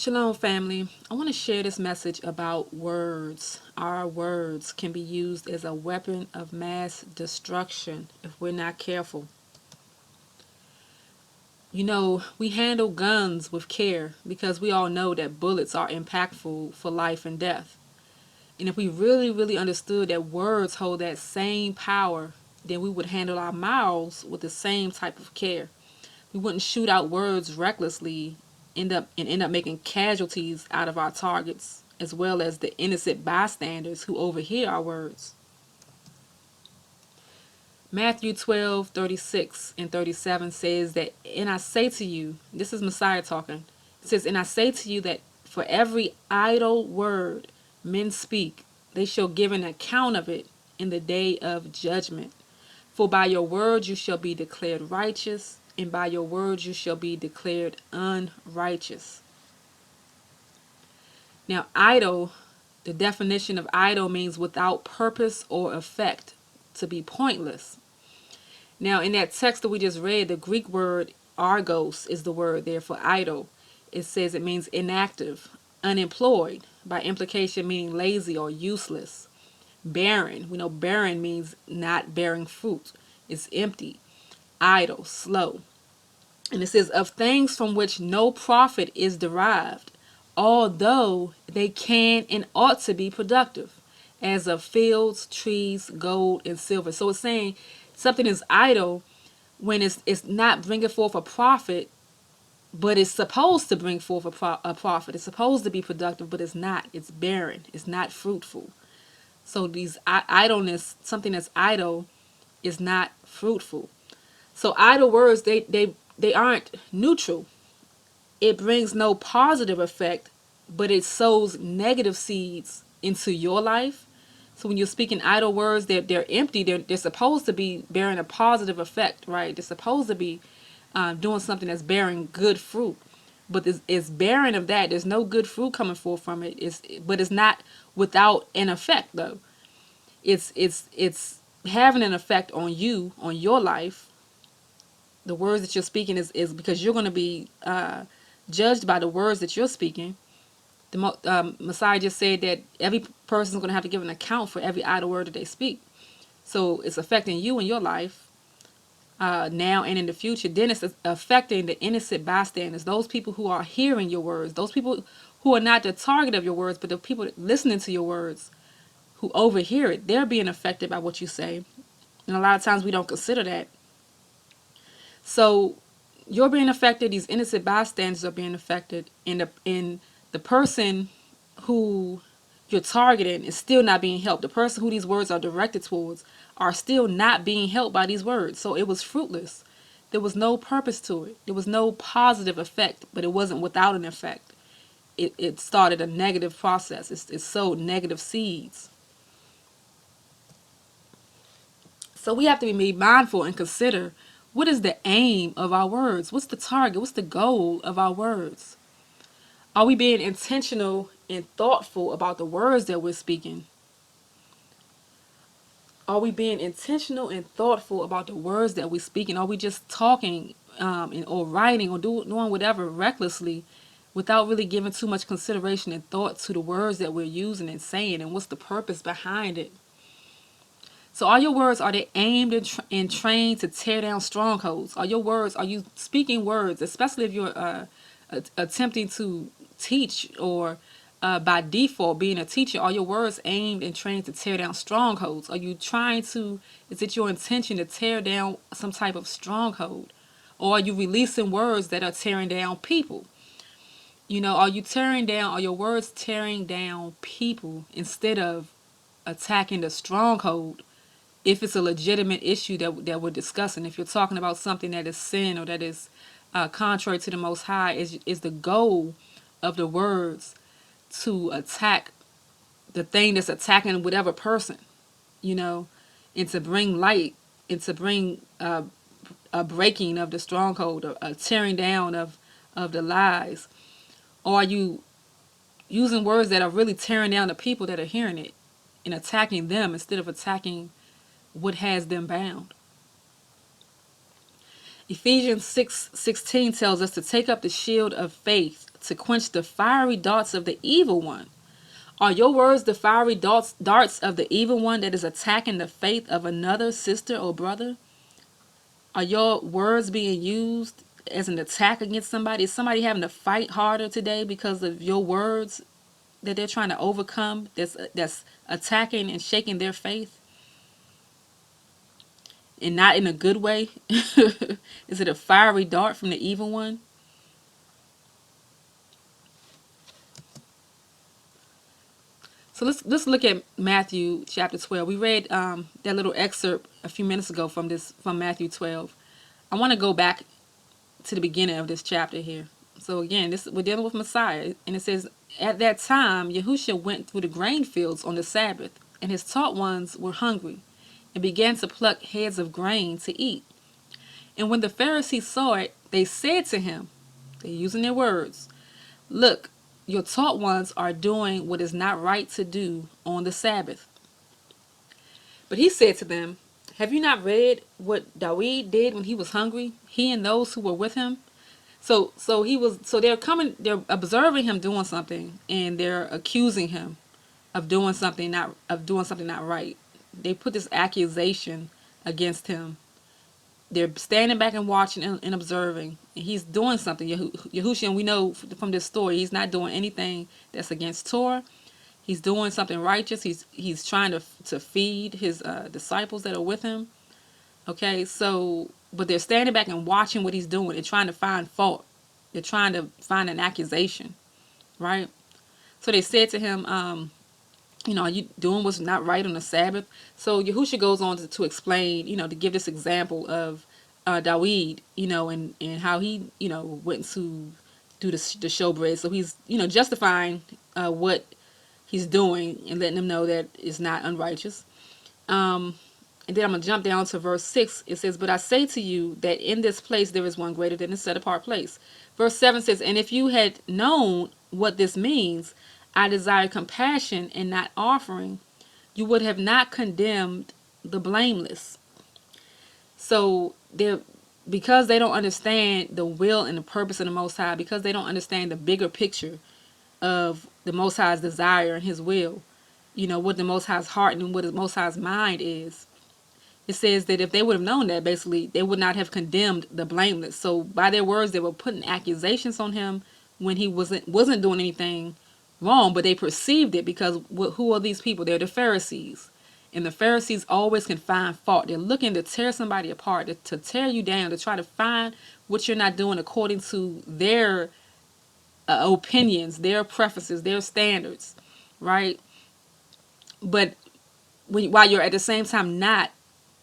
Shalom, family. I want to share this message about words. Our words can be used as a weapon of mass destruction if we're not careful. You know, we handle guns with care because we all know that bullets are impactful for life and death. And if we really understood that words hold that same power, then we would handle our mouths with the same type of care. We wouldn't shoot out words recklessly, end up making casualties out of our targets, as well as the innocent bystanders who overhear our words. Matthew 12:36 and 37 says that, and I say to you, this is Messiah talking, it says, and I say to you that for every idle word men speak, they shall give an account of it in the day of judgment. For by your words you shall be declared righteous, and by your words you shall be declared unrighteous. Now, idle, the definition of idle means without purpose or effect, to be pointless. Now, in that text that we just read, the Greek word argos is the word there for idle. It says it means inactive, unemployed, by implication meaning lazy or useless. Barren, we know barren means not bearing fruit. It's empty, idle, slow. And it says, of things from which no profit is derived, although they can and ought to be productive, as of fields, trees, gold, and silver. So it's saying something is idle when it's not bringing forth a profit, but it's supposed to bring forth a profit. It's supposed to be productive, but it's not. It's barren. It's not fruitful. So these idleness, something that's idle, is not fruitful. So idle words, they aren't neutral. It brings no positive effect, but it sows negative seeds into your life. So when you're speaking idle words, they're empty. They're supposed to be bearing a positive effect, right? They're supposed to be doing something that's bearing good fruit. But it's barren of that. There's no good fruit coming forth from it. But it's not without an effect though. It's having an effect on you, on your life. The words that you're speaking is because you're going to be judged by the words that you're speaking. The Messiah just said that every person is going to have to give an account for every idle word that they speak. So it's affecting you in your life now and in the future. Then it's affecting the innocent bystanders, those people who are hearing your words, those people who are not the target of your words, but the people listening to your words who overhear it. They're being affected by what you say. And a lot of times we don't consider that. So you're being affected, these innocent bystanders are being affected, and the person who you're targeting is still not being helped. The person who these words are directed towards are still not being helped by these words. So it was fruitless. There was no purpose to it. There was no positive effect, but it wasn't without an effect. It started a negative process. It sowed negative seeds. So we have to be mindful and consider, what is the aim of our words? What's the target? What's the goal of our words? Are we being intentional and thoughtful about the words that we're speaking? Are we being intentional and thoughtful about the words that we're speaking? Are we just talking or writing or doing whatever recklessly without really giving too much consideration and thought to the words that we're using and saying, and what's the purpose behind it? So are your words, are they aimed and trained to tear down strongholds? Are your words, are you speaking words, especially if you're attempting to teach or by default being a teacher, are your words aimed and trained to tear down strongholds? Are you trying to, is it your intention to tear down some type of stronghold? Or are you releasing words that are tearing down people? You know, are your words tearing down people instead of attacking the stronghold? If it's a legitimate issue that we're discussing, if you're talking about something that is sin or that is contrary to the Most High, is the goal of the words to attack the thing that's attacking whatever person, you know, and to bring light and to bring a breaking of the stronghold, a tearing down of the lies? Or are you using words that are really tearing down the people that are hearing it and attacking them instead of attacking what has them bound? Ephesians 6:16 tells us to take up the shield of faith to quench the fiery darts of the evil one. Are your words the fiery darts of the evil one that is attacking the faith of another sister or brother? Are your words being used as an attack against somebody? Is somebody having to fight harder today because of your words that they're trying to overcome, that's attacking and shaking their faith? And not in a good way? Is it a fiery dart from the evil one? So let's look at Matthew chapter 12. We read that little excerpt a few minutes ago from Matthew 12. I want to go back to the beginning of this chapter here. So again, we're dealing with Messiah, and it says, at that time Yahushua went through the grain fields on the Sabbath, and his taught ones were hungry, and began to pluck heads of grain to eat. And when the Pharisees saw it, they said to him, they're using their words, "Look, your taught ones are doing what is not right to do on the Sabbath." But he said to them, "Have you not read what David did when he was hungry, he and those who were with him?" So they're observing him doing something, and they're accusing him of doing something not right. They put this accusation against him. They're standing back and watching and observing, and he's doing something. Yahushua, and we know from this story, he's not doing anything that's against Torah. He's doing something righteous. He's trying to feed his disciples that are with him. Okay, so but they're standing back and watching what he's doing and trying to find fault. They're trying to find an accusation, right? So they said to him, are you doing what's not right on the Sabbath? So Yahushua goes on to explain, to give this example of David, and how he, went to do the showbread. So he's, justifying what he's doing and letting them know that it's not unrighteous. And then I'm going to jump down to verse 6. It says, "But I say to you that in this place there is one greater than the set apart place." Verse 7 says, "And if you had known what this means, I desire compassion and not offering, you would have not condemned the blameless." So because they don't understand the will and the purpose of the Most High, because they don't understand the bigger picture of the Most High's desire and his will, what the Most High's heart and what the Most High's mind is. It says that if they would have known that, basically, they would not have condemned the blameless. So by their words, they were putting accusations on him when he wasn't doing anything wrong, but they perceived it because who are these people? They're the Pharisees. And the Pharisees always can find fault. They're looking to tear somebody apart, to tear you down, to try to find what you're not doing according to their opinions, their preferences, their standards, right? But while you're at the same time not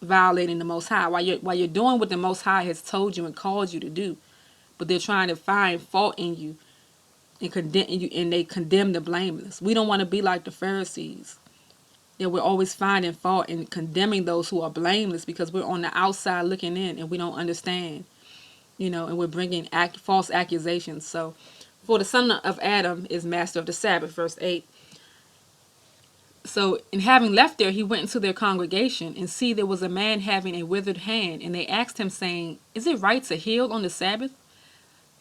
violating the Most High, while you're doing what the Most High has told you and called you to do, but they're trying to find fault in you and condemn you, and they condemn the blameless. We don't want to be like the Pharisees, that we're always finding fault and condemning those who are blameless because we're on the outside looking in and we don't understand, and we're bringing false accusations. So, "For the son of Adam is master of the Sabbath," verse 8. "So, in having left there, he went into their congregation, and see, there was a man having a withered hand, and they asked him, saying, 'Is it right to heal on the Sabbath?'"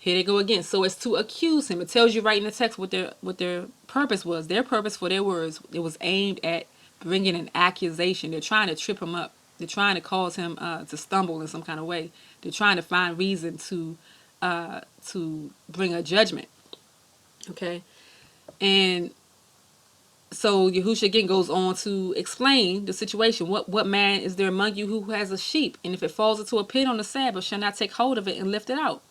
Here they go again. So it's to accuse him. It tells you right in the text what their purpose was. Their purpose for their words, it was aimed at bringing an accusation. They're trying to trip him up. They're trying to cause him to stumble in some kind of way. They're trying to find reason to bring a judgment. Okay, and so Yahushua again goes on to explain the situation. What man is there among you who has a sheep, and if it falls into a pit on the Sabbath, shall not take hold of it and lift it out?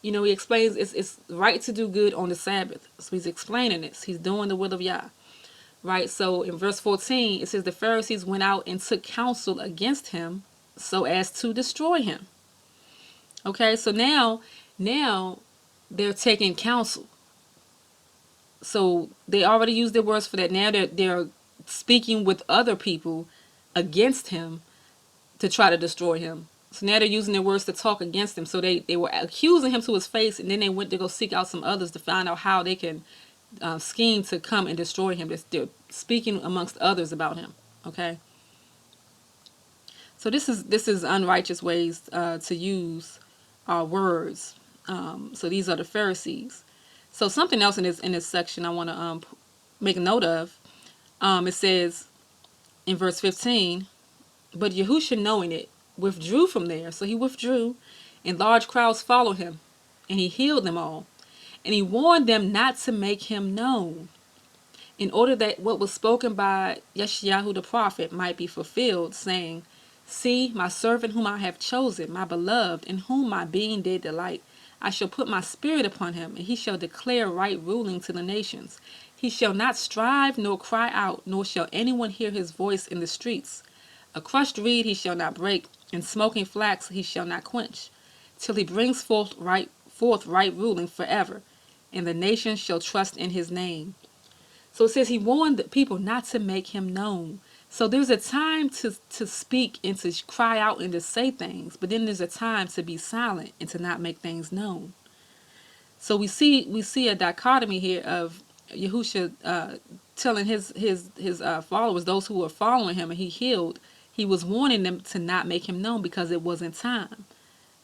He explains it's right to do good on the Sabbath. So he's explaining this. He's doing the will of Yah. Right? So in verse 14, it says the Pharisees went out and took counsel against him so as to destroy him. Okay, so now they're taking counsel. So they already used their words for that. Now they're speaking with other people against him to try to destroy him. So now they're using their words to talk against him. So they were accusing him to his face, and then they went to go seek out some others to find out how they can scheme to come and destroy him. They're speaking amongst others about him. Okay. So this is unrighteous ways to use our words. So these are the Pharisees. So something else in this section I want to make a note of. It says in verse 15, but Yahusha, knowing it, withdrew from there. So he withdrew, and large crowds followed him, and he healed them all. And he warned them not to make him known, in order that what was spoken by Yeshayahu the prophet might be fulfilled, saying, see, my servant whom I have chosen, my beloved, in whom my being did delight. I shall put my spirit upon him, and he shall declare right ruling to the nations. He shall not strive nor cry out, nor shall anyone hear his voice in the streets. A crushed reed he shall not break, and smoking flax he shall not quench, till he brings forth right ruling forever, and the nations shall trust in his name. So it says he warned the people not to make him known. So there's a time to speak and to cry out and to say things, but then there's a time to be silent and to not make things known. So we see a dichotomy here of Yahusha telling his followers, those who were following him and he healed, he was warning them to not make him known because it wasn't time.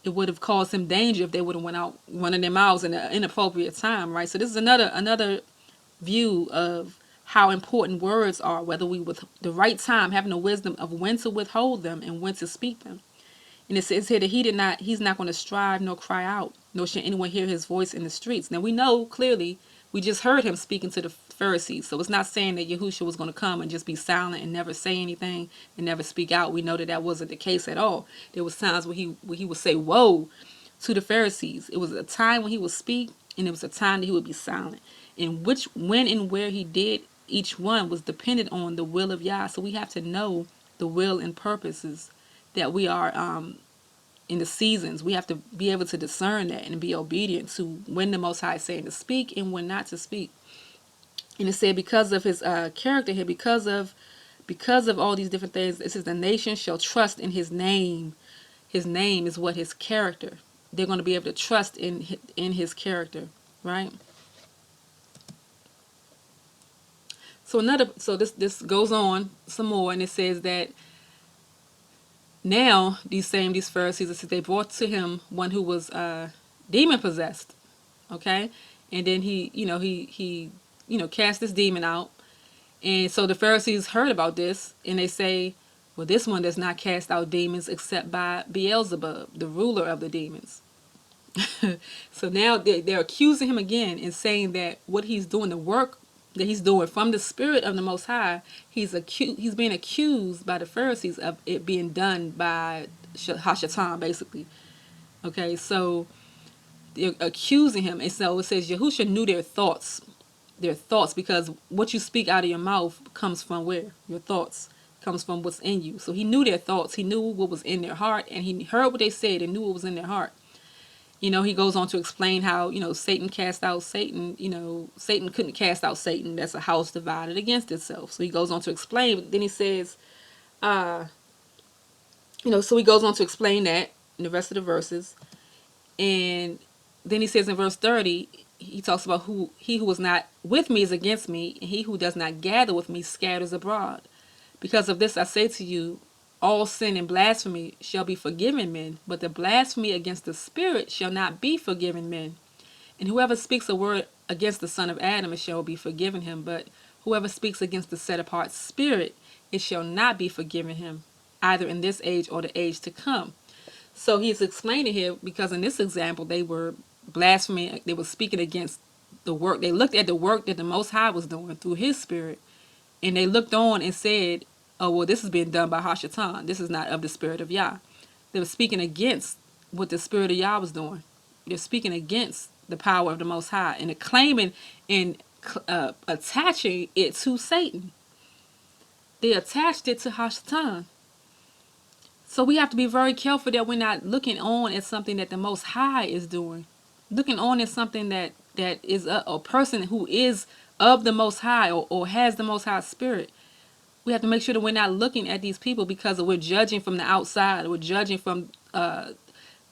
It would have caused him danger if they would have went out running their mouths in an inappropriate time, right? So this is another view of how important words are, whether we with the right time, having the wisdom of when to withhold them and when to speak them. And it says here that he's not going to strive nor cry out, nor shall anyone hear his voice in the streets. Now we know clearly, we just heard him speaking to the Pharisees. So it's not saying that Yahushua was going to come and just be silent and never say anything and never speak out. We know that that wasn't the case at all. There was times where he would say, whoa, to the Pharisees. It was a time when he would speak, and it was a time that he would be silent. And when and where he did each one was dependent on the will of Yah. So we have to know the will and purposes that we are in the seasons. We have to be able to discern that and be obedient to when the Most High is saying to speak and when not to speak. And it said because of his character here, because of all these different things, it says the nation shall trust in his name. His name is what his character. They're going to be able to trust in his character, right? So this goes on some more, and it says that now these Pharisees, it says they brought to him one who was demon possessed, okay, and then he cast this demon out, and so the Pharisees heard about this, and they say, well, this one does not cast out demons except by Beelzebub, the ruler of the demons. So now they're accusing him again and saying that what he's doing, the work that he's doing from the Spirit of the Most High, he's being accused by the Pharisees of it being done by Hashatan, basically. Okay, so they're accusing him, and so it says Yahusha knew their thoughts, because what you speak out of your mouth comes from where? Your thoughts comes from what's in you. So he knew their thoughts, he knew what was in their heart, and he heard what they said and knew what was in their heart. He goes on to explain how, Satan cast out Satan. Satan couldn't cast out Satan. That's a house divided against itself. So he goes on to explain. But then he says, so he goes on to explain that in the rest of the verses. And then he says in verse 30, he talks about he who was not with me is against me, and he who does not gather with me scatters abroad. Because of this I say to you, all sin and blasphemy shall be forgiven men, but the blasphemy against the Spirit shall not be forgiven men. And whoever speaks a word against the Son of Adam, it shall be forgiven him. But whoever speaks against the set-apart Spirit, it shall not be forgiven him, either in this age or the age to come. So he's explaining here, because in this example, they were blaspheming, they were speaking against the work. They looked at the work that the Most High was doing through his Spirit, and they looked on and said, oh, well, this is being done by Hashatan. This is not of the Spirit of Yah. They were speaking against what the Spirit of Yah was doing. They're speaking against the power of the Most High and claiming and attaching it to Satan. They attached it to Hashatan. So we have to be very careful that we're not looking on at something that the Most High is doing. Looking on at something that is a person who is of the Most High or has the Most High Spirit. We have to make sure that we're not looking at these people because we're judging from the outside. We're judging from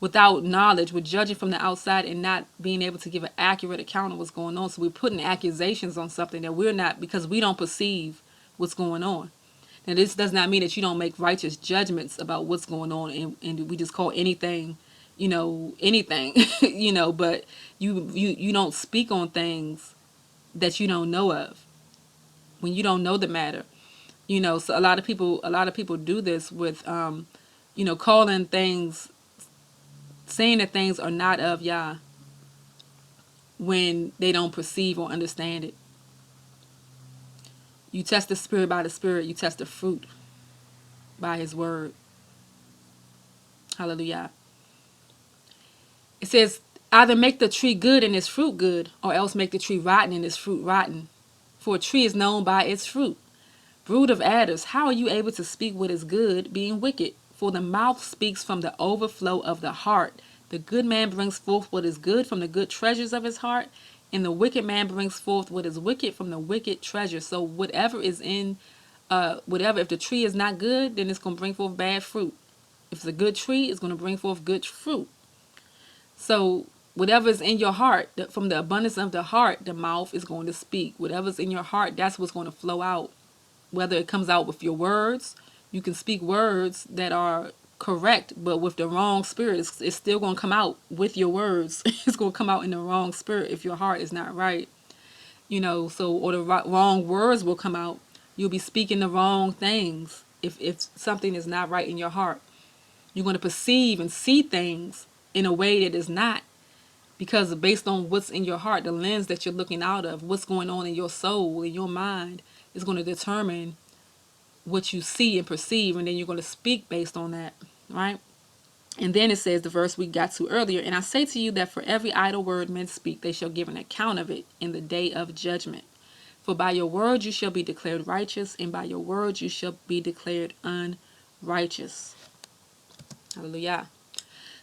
without knowledge. We're judging from the outside and not being able to give an accurate account of what's going on. So we're putting accusations on something that we're not, because we don't perceive what's going on. Now, this does not mean that you don't make righteous judgments about what's going on and we just call anything, anything, but you don't speak on things that you don't know of when you don't know the matter. So a lot of people do this with calling things, saying that things are not of Yah when they don't perceive or understand it. You test the spirit by the spirit, you test the fruit by his word. Hallelujah. It says, either make the tree good and its fruit good, or else make the tree rotten and its fruit rotten. For a tree is known by its fruit. Brood of adders, how are you able to speak what is good, being wicked? For the mouth speaks from the overflow of the heart. The good man brings forth what is good from the good treasures of his heart, and the wicked man brings forth what is wicked from the wicked treasure. So whatever is in, if the tree is not good, then it's going to bring forth bad fruit. If it's a good tree, it's going to bring forth good fruit. So whatever's in your heart, from the abundance of the heart, the mouth is going to speak. Whatever's in your heart, that's what's going to flow out. Whether it comes out with your words, you can speak words that are correct, but with the wrong spirit, it's still going to come out with your words. It's going to come out in the wrong spirit if your heart is not right. Or the wrong words will come out. You'll be speaking the wrong things if something is not right in your heart. You're going to perceive and see things in a way that is not, because based on what's in your heart, the lens that you're looking out of, what's going on in your soul, in your mind, is going to determine what you see and perceive, and then you're going to speak based on that, right? And then it says, the verse we got to earlier, and I say to you that for every idle word men speak, they shall give an account of it in the day of judgment. For by your word you shall be declared righteous, and by your word you shall be declared unrighteous. Hallelujah.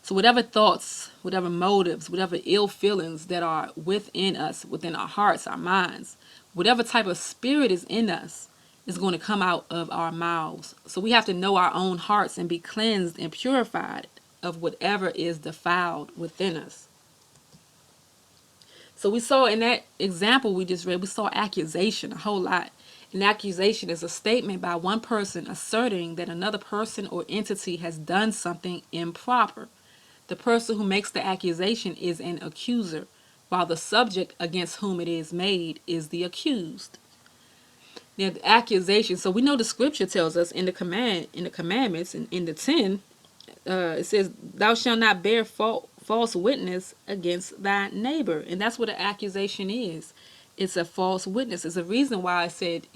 So whatever thoughts, whatever motives, whatever ill feelings that are within us, within our hearts, our minds, whatever type of spirit is in us is going to come out of our mouths. So we have to know our own hearts and be cleansed and purified of whatever is defiled within us. So we saw in that example we just read, we saw accusation a whole lot. An accusation is a statement by one person asserting that another person or entity has done something improper. The person who makes the accusation is an accuser, while the subject against whom it is made is the accused. Now, the accusation. So we know the scripture tells us in the commandments, and in the 10, it says, "Thou shalt not bear false witness against thy neighbor," and that's what an accusation is. It's a false witness. It's a reason why I said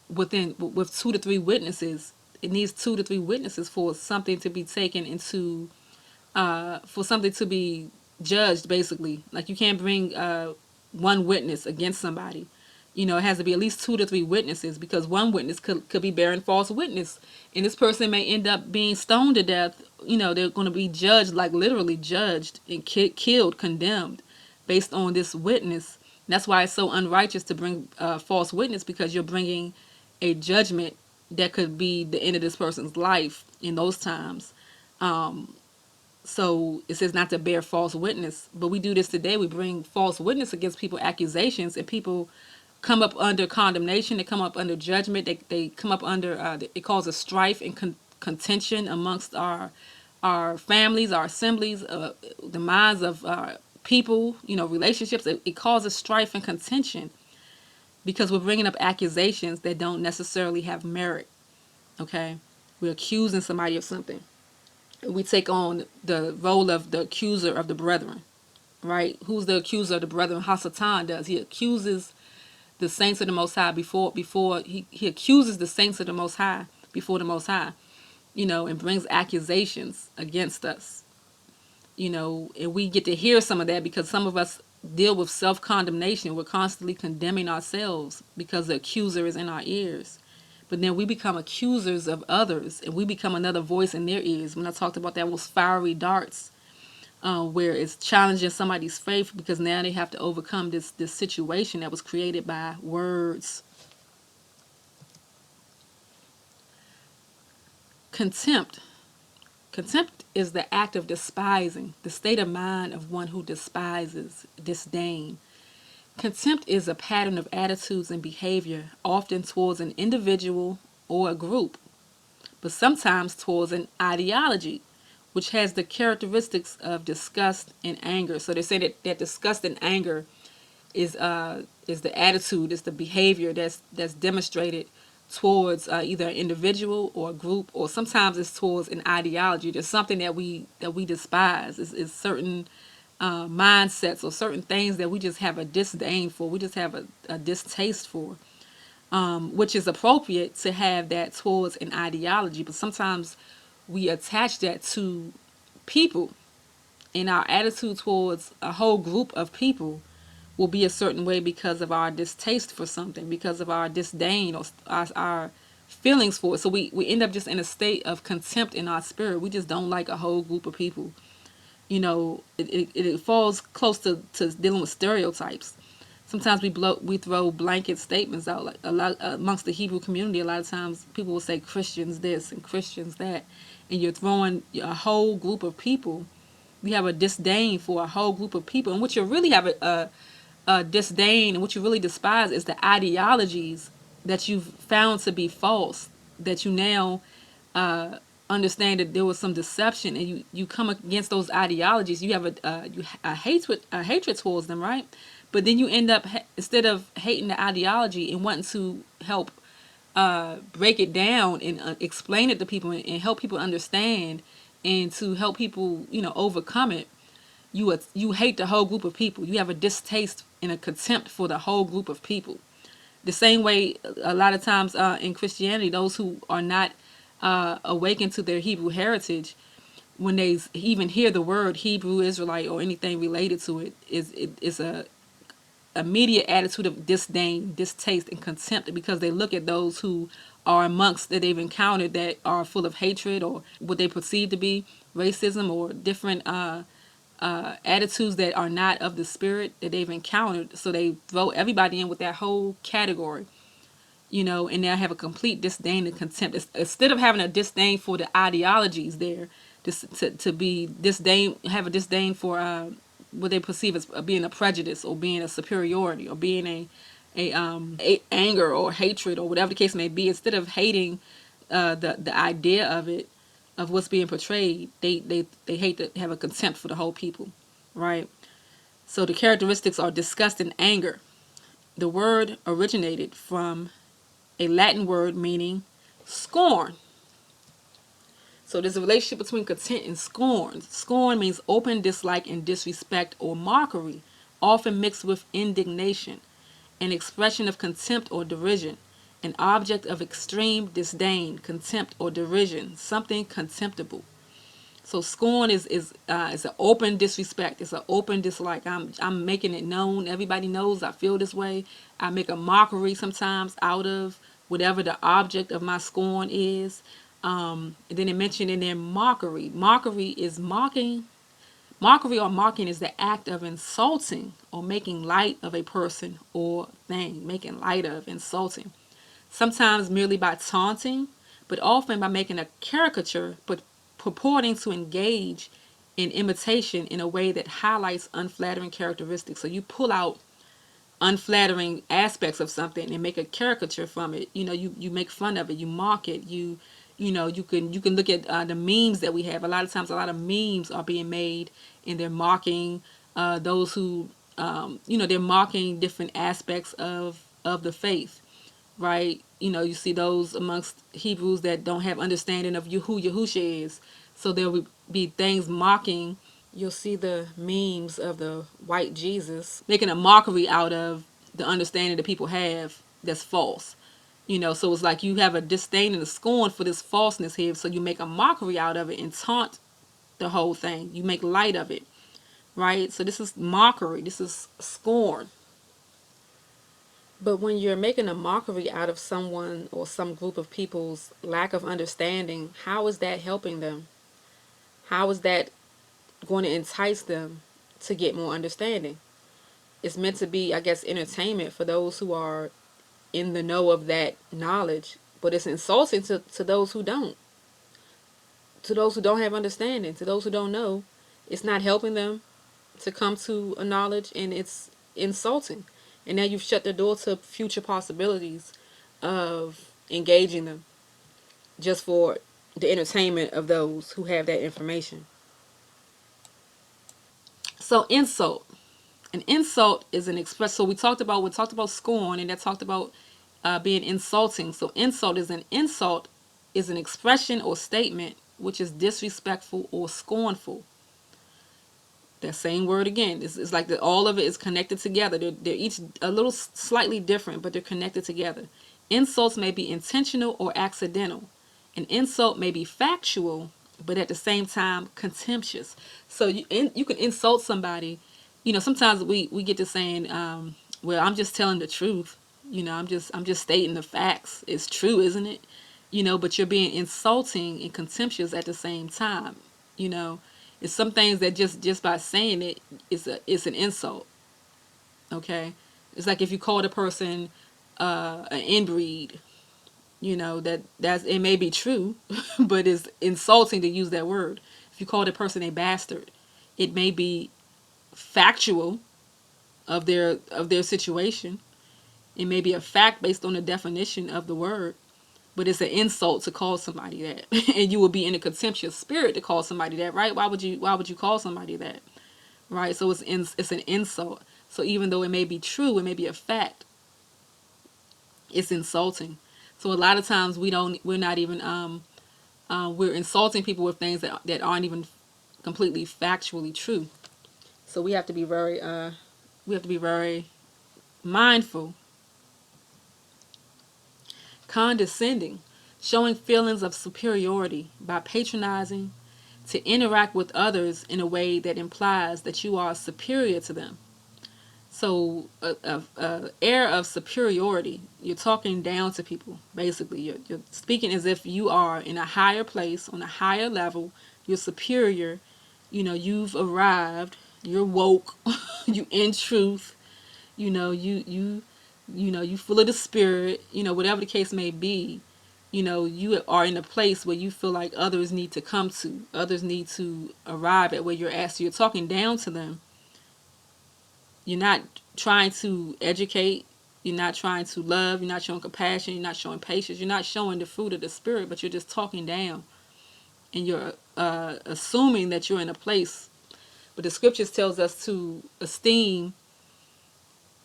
with 2 to 3 witnesses, it needs 2 to 3 witnesses for something to be taken into. For something to be judged, basically. Like you can't bring one witness against somebody. It has to be at least 2 to 3 witnesses, because one witness could be bearing false witness, and this person may end up being stoned to death. They're going to be judged, like literally judged and killed, condemned, based on this witness. And that's why it's so unrighteous to bring false witness, because you're bringing a judgment that could be the end of this person's life in those times. So it says not to bear false witness, but we do this today. We bring false witness against people, accusations, and people come up under condemnation. They come up under judgment. They come up under, it causes strife and contention amongst our families, our assemblies, the minds of people, relationships. It causes strife and contention because we're bringing up accusations that don't necessarily have merit, okay? We're accusing somebody of something. We take on the role of the accuser of the brethren, right? Who's the accuser of the brethren? Hasatan does. He accuses the saints of the Most High before he accuses the saints of the Most High before the Most High, and brings accusations against us, and we get to hear some of that because some of us deal with self-condemnation. We're constantly condemning ourselves because the accuser is in our ears. But then we become accusers of others, and we become another voice in their ears. When I talked about that, was fiery darts, where it's challenging somebody's faith because now they have to overcome this situation that was created by words. Contempt. Contempt is the act of despising, the state of mind of one who despises, disdain. Contempt is a pattern of attitudes and behavior, often towards an individual or a group, but sometimes towards an ideology, which has the characteristics of disgust and anger. So they say that disgust and anger is the attitude, is the behavior that's demonstrated towards either an individual or a group, or sometimes it's towards an ideology. There's something that we despise. Is certain mindsets or certain things that we just have a disdain for. We just have a distaste for, which is appropriate to have that towards an ideology. But sometimes we attach that to people, and our attitude towards a whole group of people will be a certain way because of our distaste for something, because of our disdain or our feelings for it. So we end up just in a state of contempt in our spirit. We just don't like a whole group of people. It falls close to dealing with stereotypes. Sometimes we throw blanket statements out, like a lot amongst the Hebrew community. A lot of times people will say Christians this and Christians that, and you're throwing a whole group of people. We have a disdain for a whole group of people, and what you really have a disdain and what you really despise is the ideologies that you've found to be false, that you now understand that there was some deception, and you come against those ideologies. You have a hatred towards them, right? But then you end up, instead of hating the ideology and wanting to help break it down and explain it to people, and help people understand, and to help people overcome it, you hate the whole group of people. You have a distaste and a contempt for the whole group of people. The same way a lot of times in Christianity, those who are not awakened to their Hebrew heritage, when they even hear the word Hebrew Israelite or anything related to it, is a immediate attitude of disdain, distaste, and contempt, because they look at those who are amongst that they've encountered that are full of hatred, or what they perceive to be racism, or different attitudes that are not of the spirit that they've encountered. So they throw everybody in with that whole category, and they have a complete disdain and contempt. Instead of having a disdain for the ideologies there, to be have a disdain for what they perceive as being a prejudice, or being a superiority, or being a anger or hatred, or whatever the case may be. Instead of hating the idea of it, of what's being portrayed, they hate to have a contempt for the whole people, right? So the characteristics are disgust and anger. The word originated from a Latin word meaning scorn. So there's a relationship between contempt and scorn. Scorn means open dislike and disrespect or mockery, often mixed with indignation, an expression of contempt or derision, an object of extreme disdain, contempt, or derision, something contemptible. So scorn is an open disrespect. It's an open dislike. I'm making it known. Everybody knows I feel this way. I make a mockery sometimes out of whatever the object of my scorn is. And then it mentioned in there mockery. Mockery is mocking. Mockery or mocking is the act of insulting or making light of a person or thing. Making light of, insulting. Sometimes merely by taunting, but often by making a caricature, but purporting to engage in imitation in a way that highlights unflattering characteristics. So you pull out unflattering aspects of something and make a caricature from it. You make fun of it, you mock it, you can look at the memes that we have. A lot of times, a lot of memes are being made, and they're mocking those who they're mocking different aspects of the faith, right? You see those amongst Hebrews that don't have understanding of who Yahusha is. So there will be things mocking. You'll see the memes of the white Jesus making a mockery out of the understanding that people have that's false. So it's like you have a disdain and a scorn for this falseness here. So you make a mockery out of it and taunt the whole thing. You make light of it, right? So this is mockery. This is scorn. But when you're making a mockery out of someone or some group of people's lack of understanding, how is that helping them? How is that going to entice them to get more understanding? It's meant to be, I guess, entertainment for those who are in the know of that knowledge, but it's insulting to those who don't. To those who don't have understanding, to those who don't know, it's not helping them to come to a knowledge, and it's insulting. And now you've shut the door to future possibilities of engaging them just for, the entertainment of those who have that information. So insult. An insult is an express. So we talked about scorn, and that talked about being insulting. So insult is an expression or statement which is disrespectful or scornful. That same word again. It's like that all of it is connected together. They're each a little slightly different, but they're connected together. Insults may be intentional or accidental. An insult may be factual, but at the same time contemptuous. So you can insult somebody. Sometimes we get to saying, "Well, I'm just telling the truth." I'm just stating the facts. It's true, isn't it? But you're being insulting and contemptuous at the same time. You know, it's some things that just by saying it, it's an insult. Okay, it's like if you called a person an inbreed. That's it may be true, but it's insulting to use that word. If you called a person a bastard, it may be factual of their situation. It may be a fact based on the definition of the word, but it's an insult to call somebody that, and you will be in a contemptuous spirit to call somebody that, right? Why would you call somebody that, right? So it's an insult. So even though it may be true, it may be a fact, it's insulting. So a lot of times we're not even we're insulting people with things that aren't even completely factually true. So we have to be very mindful. Condescending, showing feelings of superiority by patronizing, to interact with others in a way that implies that you are superior to them. So, a air of superiority. You're talking down to people. Basically, you're speaking as if you are in a higher place, on a higher level. You're superior. You've arrived. You're woke. You in truth. You full of the spirit. Whatever the case may be. You are in a place where you feel like others need to come to. Others need to arrive at where you're at. So you're talking down to them. You're not trying to educate. You're not trying to love. You're not showing compassion. You're not showing patience. You're not showing the fruit of the spirit, but you're just talking down. And you're assuming that you're in a place. But the scriptures tells us to esteem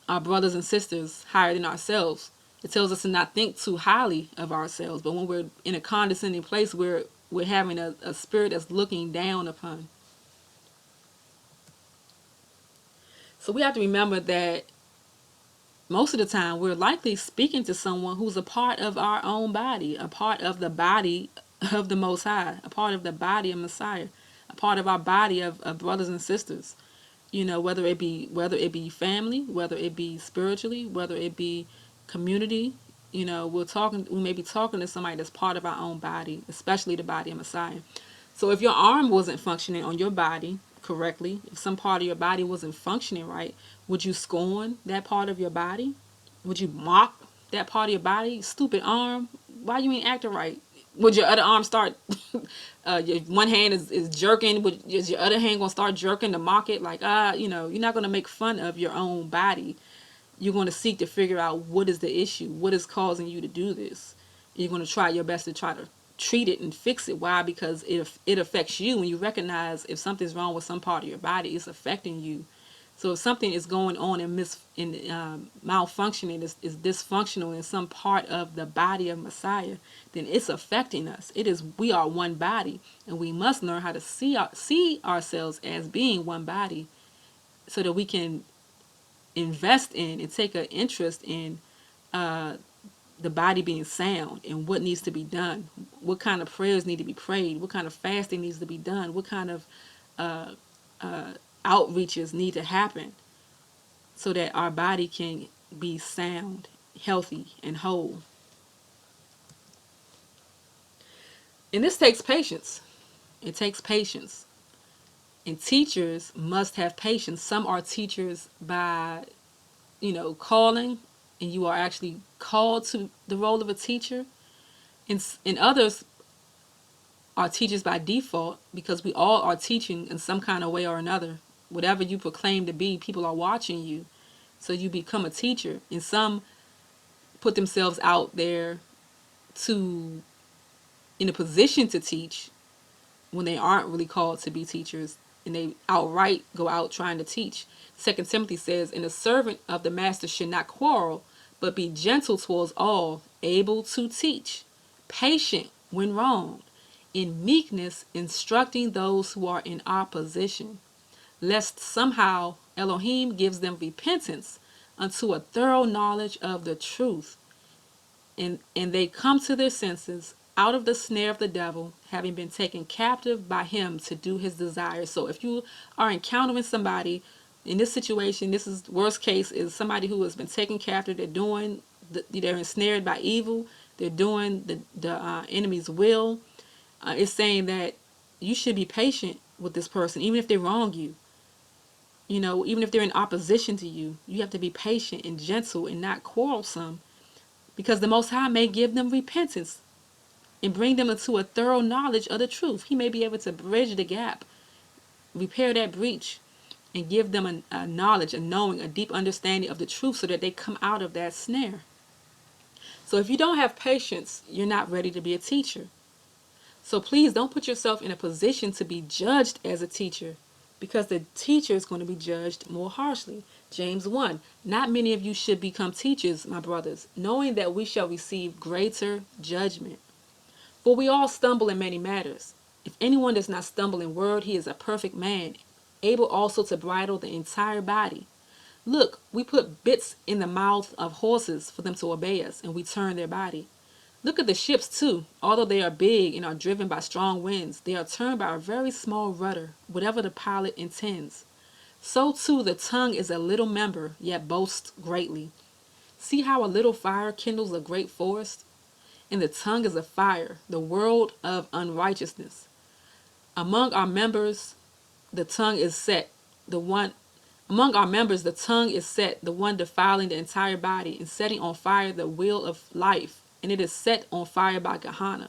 our brothers and sisters higher than ourselves. It tells us to not think too highly of ourselves. But when we're in a condescending place, we're having a spirit that's looking down upon. So we have to remember that most of the time we're likely speaking to someone who's a part of our own body, a part of the body of the Most High, a part of the body of Messiah, a part of our body of brothers and sisters. Whether it be family, whether it be spiritually, whether it be community. We may be talking to somebody that's part of our own body, especially the body of Messiah. So if your arm wasn't functioning on your body correctly, if some part of your body wasn't functioning right, would you scorn that part of your body? Would you mock that part of your body? Stupid arm. Why you ain't acting right? Would your other arm start your one hand is jerking, is your other hand gonna start jerking to mock it? Like, you're not gonna make fun of your own body. You're gonna seek to figure out what is the issue, what is causing you to do this. You're gonna try your best to try to treat it and fix it. Why? Because it affects you, and you recognize if something's wrong with some part of your body, it's affecting you. So if something is going on and malfunctioning, is dysfunctional in some part of the body of Messiah, then it's affecting us. We are one body, and we must learn how to see ourselves as being one body, so that we can invest in and take an interest in the body being sound and what needs to be done, what kind of prayers need to be prayed, what kind of fasting needs to be done, what kind of outreaches need to happen, so that our body can be sound, healthy, and whole. And this takes patience. It takes patience. And teachers must have patience. Some are teachers by, calling, and you are actually called to the role of a teacher. And others are teachers by default, because we all are teaching in some kind of way or another. Whatever you proclaim to be, people are watching you. So you become a teacher. And some put themselves out there to in a position to teach when they aren't really called to be teachers, and they outright go out trying to teach. 2 Timothy says, and a servant of the master should not quarrel, but be gentle towards all, able to teach, patient when wronged, in meekness instructing those who are in opposition, lest somehow Elohim gives them repentance unto a thorough knowledge of the truth, and they come to their senses out of the snare of the devil, having been taken captive by him to do his desires. So if you are encountering somebody in this situation, this is worst case, is somebody who has been taken captive. They're ensnared by evil. They're doing the enemy's will. It's saying that you should be patient with this person, even if they wrong you. You know, even if they're in opposition to you, you have to be patient and gentle and not quarrelsome, because the Most High may give them repentance and bring them into a thorough knowledge of the truth. He may be able to bridge the gap, repair that breach, and give them a knowledge, a knowing, a deep understanding of the truth so that they come out of that snare. So if you don't have patience, you're not ready to be a teacher. So please don't put yourself in a position to be judged as a teacher, because the teacher is going to be judged more harshly. James 1, not many of you should become teachers, my brothers, knowing that we shall receive greater judgment. For we all stumble in many matters. If anyone does not stumble in word, he is a perfect man, able also to bridle the entire body. Look, we put bits in the mouth of horses for them to obey us, and we turn their body. Look at the ships too. Although they are big and are driven by strong winds, they are turned by a very small rudder, whatever the pilot intends. So too the tongue is a little member, yet boasts greatly. See how a little fire kindles a great forest? And the tongue is a fire, the world of unrighteousness. Among our members the tongue is set, the one the one defiling the entire body, and setting on fire the wheel of life, and it is set on fire by Gehenna.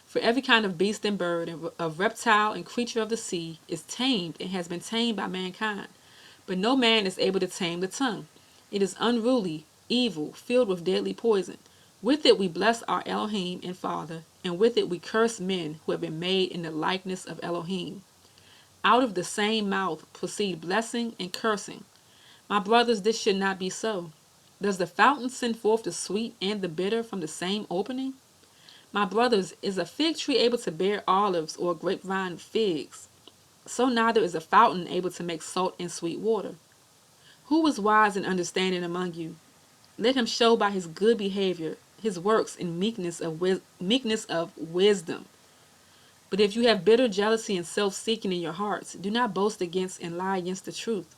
For every kind of beast and bird, and of reptile and creature of the sea is tamed and has been tamed by mankind. But no man is able to tame the tongue. It is unruly, evil, filled with deadly poison. With it we bless our Elohim and Father, and with it we curse men who have been made in the likeness of Elohim. Out of the same mouth proceed blessing and cursing. My brothers, this should not be so. Does the fountain send forth the sweet and the bitter from the same opening? My brothers, is a fig tree able to bear olives, or a grapevine figs? So neither is a fountain able to make salt and sweet water. Who is wise and understanding among you? Let him show by his good behavior his works in meekness of wisdom. But if you have bitter jealousy and self-seeking in your hearts, do not boast against and lie against the truth.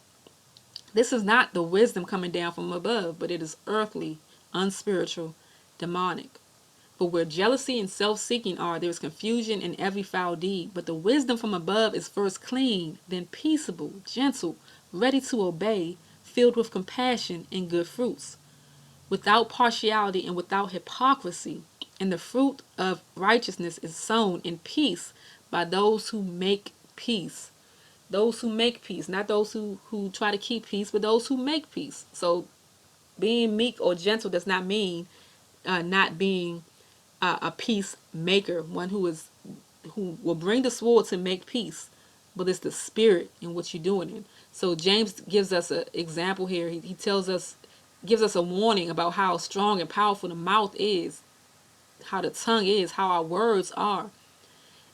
This is not the wisdom coming down from above, but it is earthly, unspiritual, demonic. For where jealousy and self-seeking are, there is confusion in every foul deed. But the wisdom from above is first clean, then peaceable, gentle, ready to obey, filled with compassion and good fruits, without partiality and without hypocrisy. And the fruit of righteousness is sown in peace by those who make peace. Those who make peace, not those who try to keep peace, but those who make peace. So being meek or gentle does not mean not being a peacemaker, one who will bring the sword to make peace, but it's the spirit in which you're doing it. So James gives us an example here. He gives us a warning about how strong and powerful the mouth is, how the tongue is, how our words are,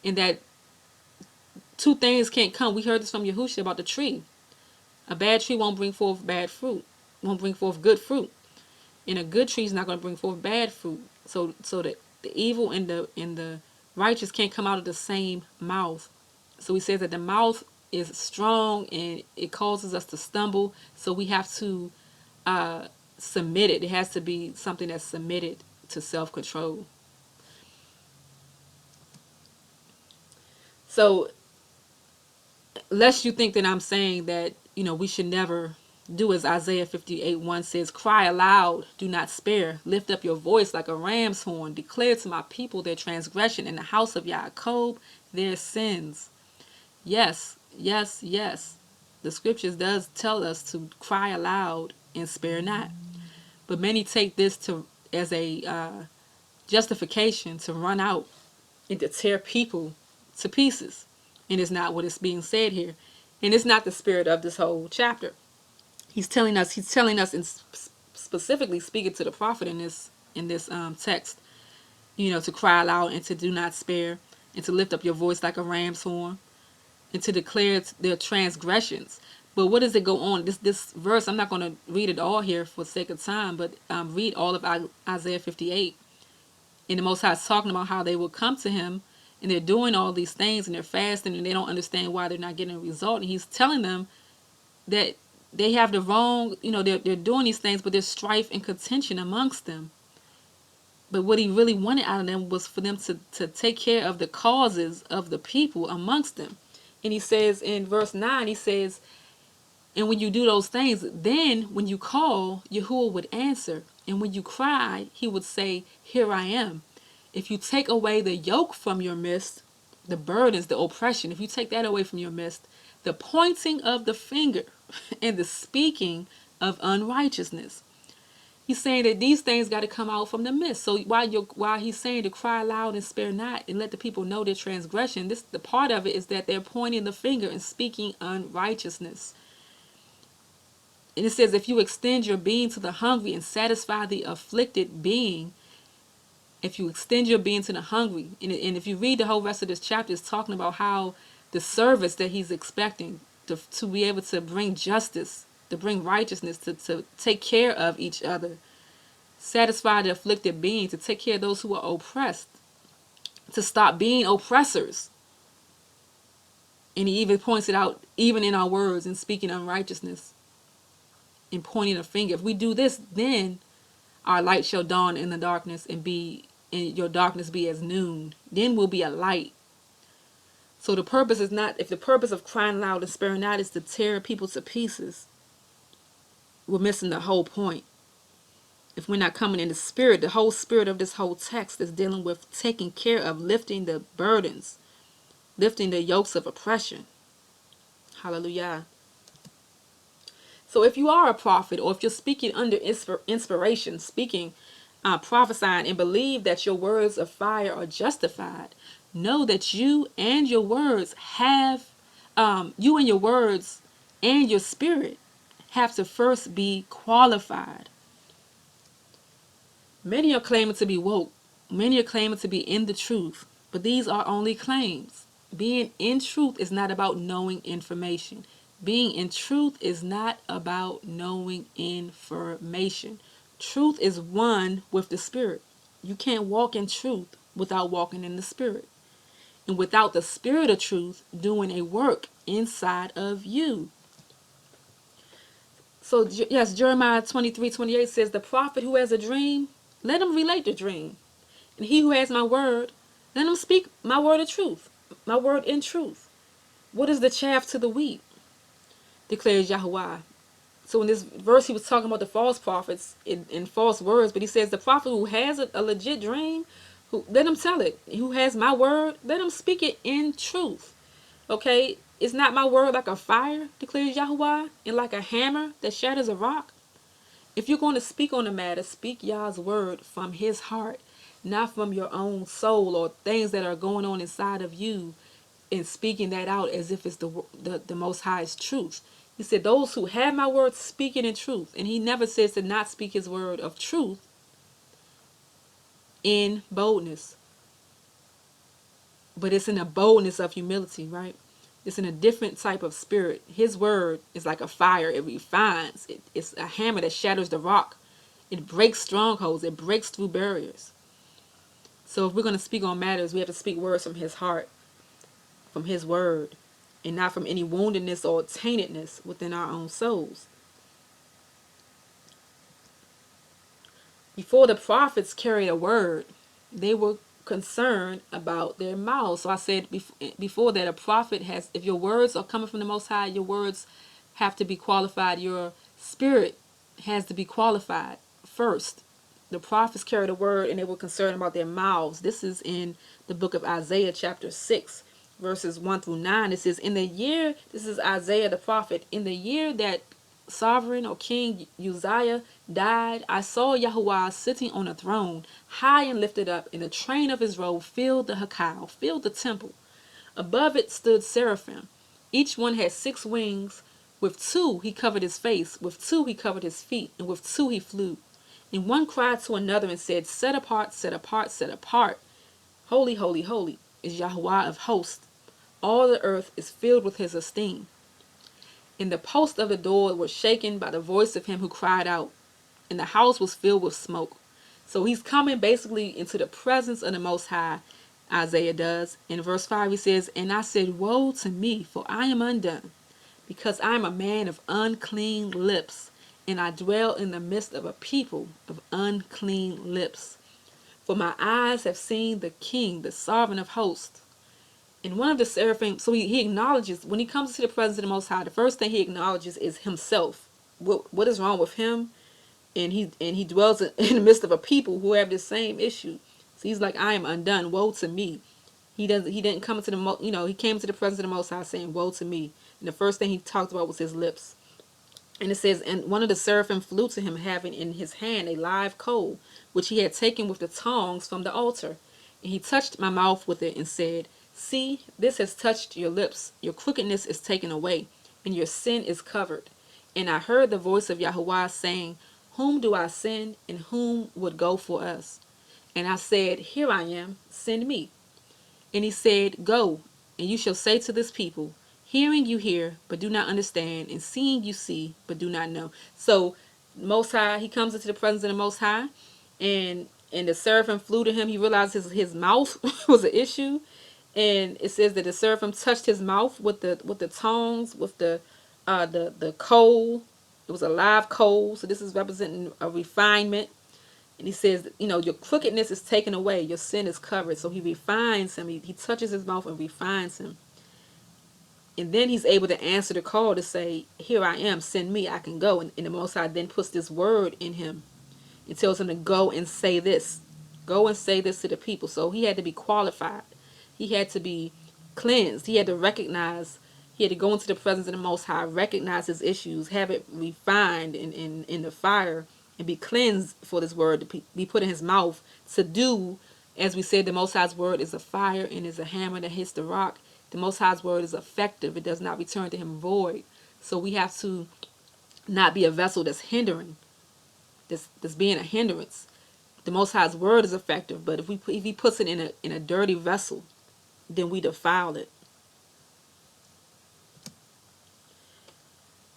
and that two things can't come. We heard this from Yahushua about the tree. A bad tree won't bring forth bad fruit, won't bring forth good fruit, and a good tree is not going to bring forth bad fruit. So that the evil and the righteous can't come out of the same mouth. So he says that the mouth is strong and it causes us to stumble. So we have to submit it. It has to be something that's submitted to self-control. So lest you think that I'm saying that, we should never do as Isaiah 58:1 says, cry aloud, do not spare. Lift up your voice like a ram's horn. Declare to my people their transgression, in the house of Yaakov their sins. Yes, yes, yes. The scriptures does tell us to cry aloud and spare not. But many take this as a justification to run out and to tear people to pieces. And it's not what is being said here. And it's not the spirit of this whole chapter. He's telling us, and specifically speaking to the prophet in this text, to cry aloud and to do not spare, and to lift up your voice like a ram's horn, and to declare their transgressions. But what does it go on? This verse, I'm not going to read it all here for sake of time, but read all of Isaiah 58. And the Most High is talking about how they will come to him, and they're doing all these things, and they're fasting, and they don't understand why they're not getting a result. And he's telling them that they have the wrong, they're doing these things, but there's strife and contention amongst them. But what he really wanted out of them was for them to take care of the causes of the people amongst them. And he says in verse 9, he says, and when you do those things, then when you call, Yahuwah would answer. And when you cry, he would say, here I am. If you take away the yoke from your midst, the burdens, the oppression, if you take that away from your midst, the pointing of the finger and the speaking of unrighteousness. He's saying that these things got to come out from the midst. So while he's saying to cry loud and spare not and let the people know their transgression, the part of it is that they're pointing the finger and speaking unrighteousness. And it says, if you extend your being to the hungry and satisfy the afflicted being, if you extend your being to the hungry, and if you read the whole rest of this chapter, it's talking about how the service that he's expecting to be able to bring justice, to bring righteousness, to take care of each other, satisfy the afflicted being, to take care of those who are oppressed, to stop being oppressors. And he even points it out, even in our words and speaking unrighteousness and pointing a finger. If we do this, then our light shall dawn in the darkness and your darkness be as noon. Then we'll be a light. So the purpose is not, if the purpose of crying loud and sparing not is to tear people to pieces, we're missing the whole point. If we're not coming in the spirit, the whole spirit of this whole text is dealing with taking care of lifting the burdens, lifting the yokes of oppression. Hallelujah. So if you are a prophet, or if you're speaking under inspiration, speaking, prophesying, and believe that your words of fire are justified, know that you and your words and your spirit have to first be qualified. Many are claiming to be woke. Many are claiming to be in the truth. But these are only claims. Being in truth is not about knowing information. Being in truth is not about knowing information. Truth is one with the Spirit. You can't walk in truth without walking in the Spirit. And without the Spirit of truth doing a work inside of you. So, yes, Jeremiah 23:28 says, the prophet who has a dream, let him relate the dream. And he who has my word, let him speak my word of truth, my word in truth. What is the chaff to the wheat? Declares Yahuwah. So in this verse, he was talking about the false prophets in false words, but he says the prophet who has a legit dream, let him tell it. Who has my word, let him speak it in truth. Okay? Is not my word like a fire, declares Yahuwah, and like a hammer that shatters a rock? If you're going to speak on the matter, speak Yah's word from his heart, not from your own soul or things that are going on inside of you, and speaking that out as if it's the Most High's truth. He said, those who have my word speak it in truth. And he never says to not speak his word of truth in boldness. But it's in a boldness of humility, right? It's in a different type of spirit. His word is like a fire. It refines. It's a hammer that shatters the rock. It breaks strongholds. It breaks through barriers. So if we're going to speak on matters, we have to speak words from his heart, from his word, and not from any woundedness or taintedness within our own souls. Before the prophets carried a word, they were concerned about their mouths. So I said before that a prophet has, if your words are coming from the Most High, your words have to be qualified. Your spirit has to be qualified first. The prophets carried a word and they were concerned about their mouths. This is in the book of Isaiah chapter 6. Verses 1 through 9, it says, in the year, this is Isaiah the prophet, in the year that sovereign or King Uzziah died, I saw Yahuwah sitting on a throne, high and lifted up, and the train of his robe filled the Hekal, filled the temple. Above it stood seraphim. Each one had 6 wings. With 2 he covered his face, with 2 he covered his feet, and with 2 he flew. And one cried to another and said, Set apart, set apart, set apart. Holy, holy, holy is Yahuwah of hosts. All the earth is filled with his esteem. And the posts of the door were shaken by the voice of him who cried out, and the house was filled with smoke. So he's coming basically into the presence of the Most High, Isaiah does. In verse 5 he says, And I said, Woe to me, for I am undone, because I am a man of unclean lips, and I dwell in the midst of a people of unclean lips. For my eyes have seen the King, the sovereign of hosts. And one of the seraphim, so he acknowledges, when he comes to the presence of the Most High, the first thing he acknowledges is himself. What is wrong with him? And he dwells in the midst of a people who have the same issue. So he's like, I am undone, woe to me. He didn't come to he came to the presence of the Most High saying, woe to me. And the first thing he talked about was his lips. And it says, and one of the seraphim flew to him, having in his hand a live coal, which he had taken with the tongs from the altar. And he touched my mouth with it and said, See, this has touched your lips. Your crookedness is taken away, and your sin is covered. And I heard the voice of Yahuwah saying, Whom do I send, and whom would go for us? And I said, Here I am, send me. And he said, Go, and you shall say to this people, Hearing you hear, but do not understand, and seeing you see, but do not know. So, Most High, he comes into the presence of the Most High, and the seraphim flew to him. He realized his mouth was an issue, and it says that the seraphim touched his mouth with the tongs, with the coal. It was a live coal, so this is representing a refinement. And he says, your crookedness is taken away, your sin is covered. So he refines him. He touches his mouth and refines him. And then he's able to answer the call to say, Here I am, send me, I can go. And the Most High then puts this word in him. It tells him to go and say this. Go and say this to the people. So he had to be qualified. He had to be cleansed. He had to recognize. He had to go into the presence of the Most High, recognize his issues, have it refined in the fire, and be cleansed for this word to be put in his mouth to do. As we said, the Most High's word is a fire and is a hammer that hits the rock. The Most High's word is effective. It does not return to him void. So we have to not be a vessel that's hindering, that's being a hindrance. The Most High's word is effective, but if he puts it in a dirty vessel, then we defile it.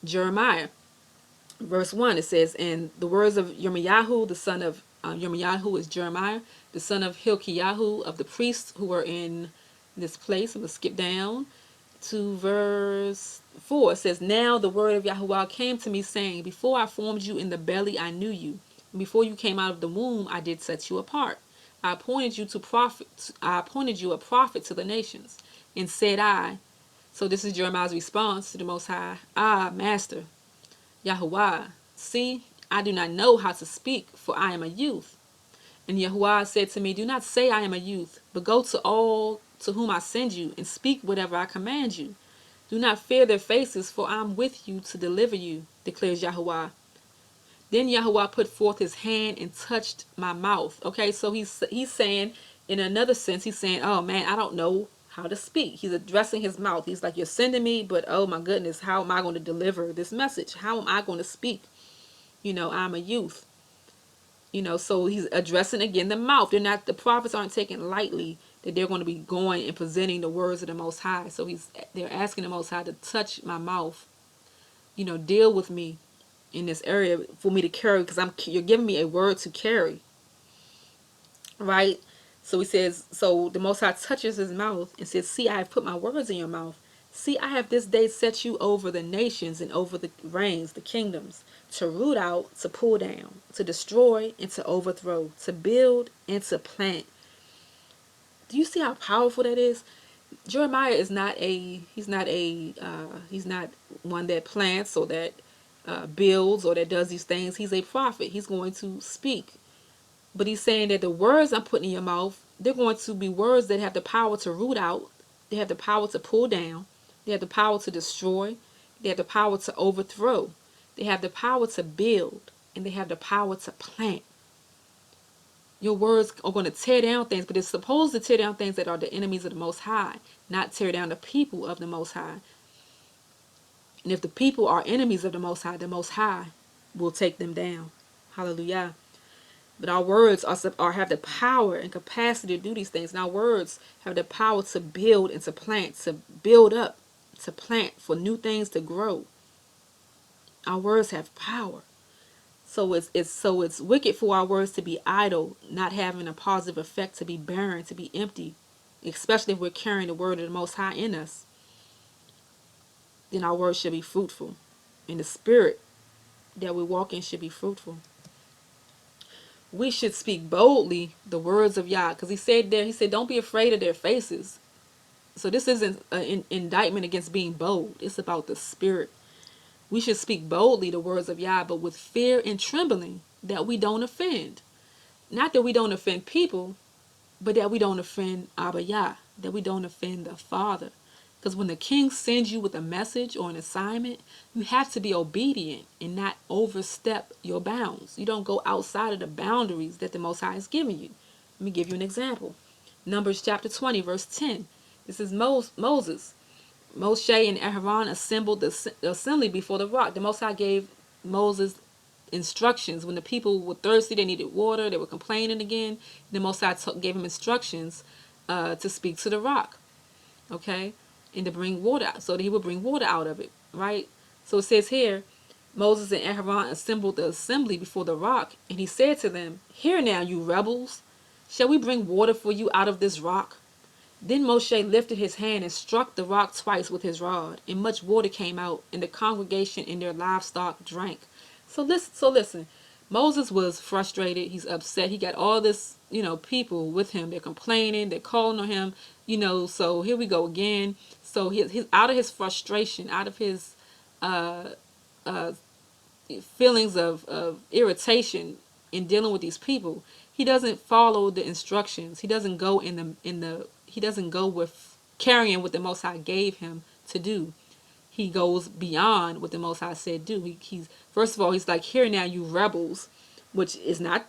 Jeremiah, verse 1, it says, And the words of Yirmiyahu, the son of Yirmiyahu is Jeremiah, the son of Hilkiyahu, of the priests who were in this place. I'm going to skip down to verse 4. It says, Now the word of Yahuwah came to me, saying, Before I formed you in the belly, I knew you. And before you came out of the womb, I did set you apart. I appointed you a prophet to the nations. And said I, so this is Jeremiah's response to the Most High, Master, Yahuwah, see, I do not know how to speak, for I am a youth. And Yahuwah said to me, Do not say I am a youth, but go to all to whom I send you, and speak whatever I command you. Do not fear their faces, for I am with you to deliver you, declares Yahuwah. Then Yahuwah put forth his hand and touched my mouth. Okay, so he's saying, in another sense, he's saying, oh man, I don't know how to speak. He's addressing his mouth. He's like, you're sending me, but oh my goodness, how am I going to deliver this message? How am I going to speak? I'm a youth. So he's addressing again the mouth. The prophets aren't taken lightly that they're going to be going and presenting the words of the Most High. So they're asking the Most High to touch my mouth, deal with me in this area for me to carry, because you're giving me a word to carry, right? So he says, so the Most High touches his mouth and says, See, I have put my words in your mouth. See, I have this day set you over the nations and over the reigns, the kingdoms, to root out, to pull down, to destroy, and to overthrow, to build and to plant. Do you see how powerful that is? Jeremiah is not one that plants or that builds or that does these things. He's a prophet. He's going to speak. But he's saying that the words I'm putting in your mouth, they're going to be words that have the power to root out. They have the power to pull down. They have the power to destroy. They have the power to overthrow. They have the power to build, and they have the power to plant. Your words are going to tear down things, but it's supposed to tear down things that are the enemies of the Most High, not tear down the people of the Most High. And if the people are enemies of the Most High will take them down. Hallelujah. But our words have the power and capacity to do these things. And our words have the power to build and to plant, to build up, to plant, for new things to grow. Our words have power. So it's wicked for our words to be idle, not having a positive effect, to be barren, to be empty, especially if we're carrying the word of the Most High in us. Then our words should be fruitful, and the spirit that we walk in should be fruitful. We should speak boldly the words of Yah, because he said, don't be afraid of their faces. So this isn't an indictment against being bold. It's about the spirit. We should speak boldly the words of Yah, but with fear and trembling, that we don't offend. Not that we don't offend people, but that we don't offend Abba Yah, that we don't offend the Father. Because when the king sends you with a message or an assignment, you have to be obedient and not overstep your bounds. You don't go outside of the boundaries that the Most High has given you. Let me give you an example. Numbers chapter 20, verse 10. This is Moses. Moshe and Aaron assembled the assembly before the rock. The Most High gave Moses instructions. When the people were thirsty, they needed water, they were complaining again. The Most High gave him instructions to speak to the rock, okay, and to bring water out, so that he would bring water out of it, right? So it says here, Moses and Aaron assembled the assembly before the rock, and he said to them, "Hear now, you rebels, shall we bring water for you out of this rock?" Then Moshe lifted his hand and struck the rock twice with his rod, and much water came out, and the congregation and their livestock drank. So listen. Moses was frustrated. He's upset. He got all this, people with him. They're complaining. They're calling on him. So here we go again. So he's out of his frustration, out of his feelings of irritation in dealing with these people. He doesn't follow the instructions. He doesn't go he doesn't go with carrying what the Most High gave him to do. He goes beyond what the Most High said do. He's first of all, he's like, "Here now, you rebels," which is not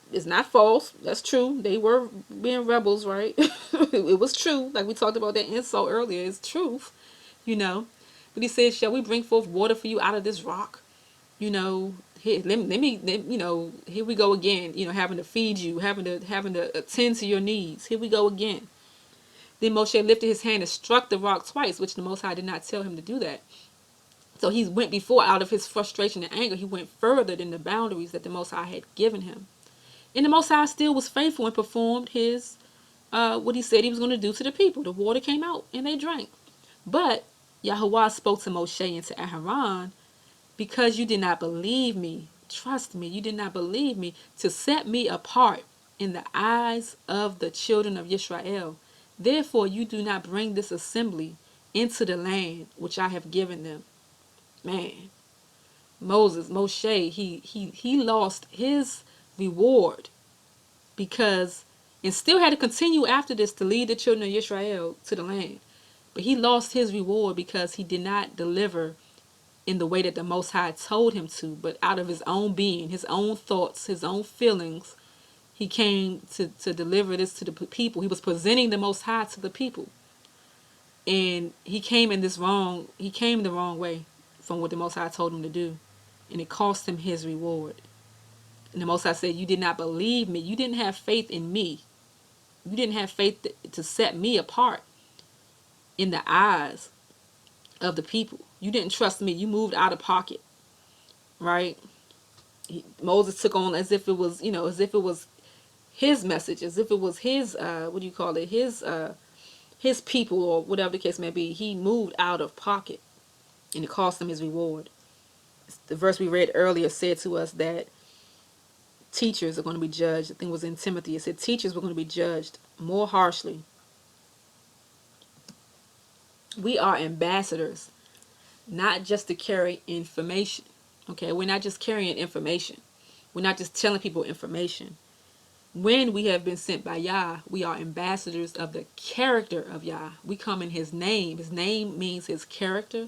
false. That's true. They were being rebels, right? It was true. Like we talked about that insult earlier. It's truth, But he says, "Shall we bring forth water for you out of this rock?" Here, here we go again. Having to feed you, having to attend to your needs. Here we go again. Then Moshe lifted his hand and struck the rock twice, which the Most High did not tell him to do that. So he went before, out of his frustration and anger, he went further than the boundaries that the Most High had given him. And the Most High still was faithful and performed his what he said he was going to do to the people. The water came out and they drank. But Yahuwah spoke to Moshe and to Aaron, "Because you did not believe me, trust me, you did not believe me, to set me apart in the eyes of the children of Israel. Therefore you do not bring this assembly into the land which I have given them." Man, Moshe, he lost his reward because, and still had to continue after this to lead the children of Israel to the land. But he lost his reward because he did not deliver in the way that the Most High told him to, but out of his own being, his own thoughts, his own feelings, he came to deliver this to the people. He was presenting the Most High to the people. And he came the wrong way from what the Most High told him to do. And it cost him his reward. And the Most High said, "You did not believe me. You didn't have faith in me. You didn't have faith to set me apart in the eyes of the people. You didn't trust me. You moved out of pocket." Right? Moses took on as if it was, his message, as if it was his, his people, or whatever the case may be. He moved out of pocket, and it cost him his reward. The verse we read earlier said to us that teachers are going to be judged. I think it was in Timothy. It said teachers were going to be judged more harshly. We are ambassadors, not just to carry information. Okay, we're not just carrying information. We're not just telling people information. When we have been sent by Yah, we are ambassadors of the character of Yah. We come in his name. His name means his character.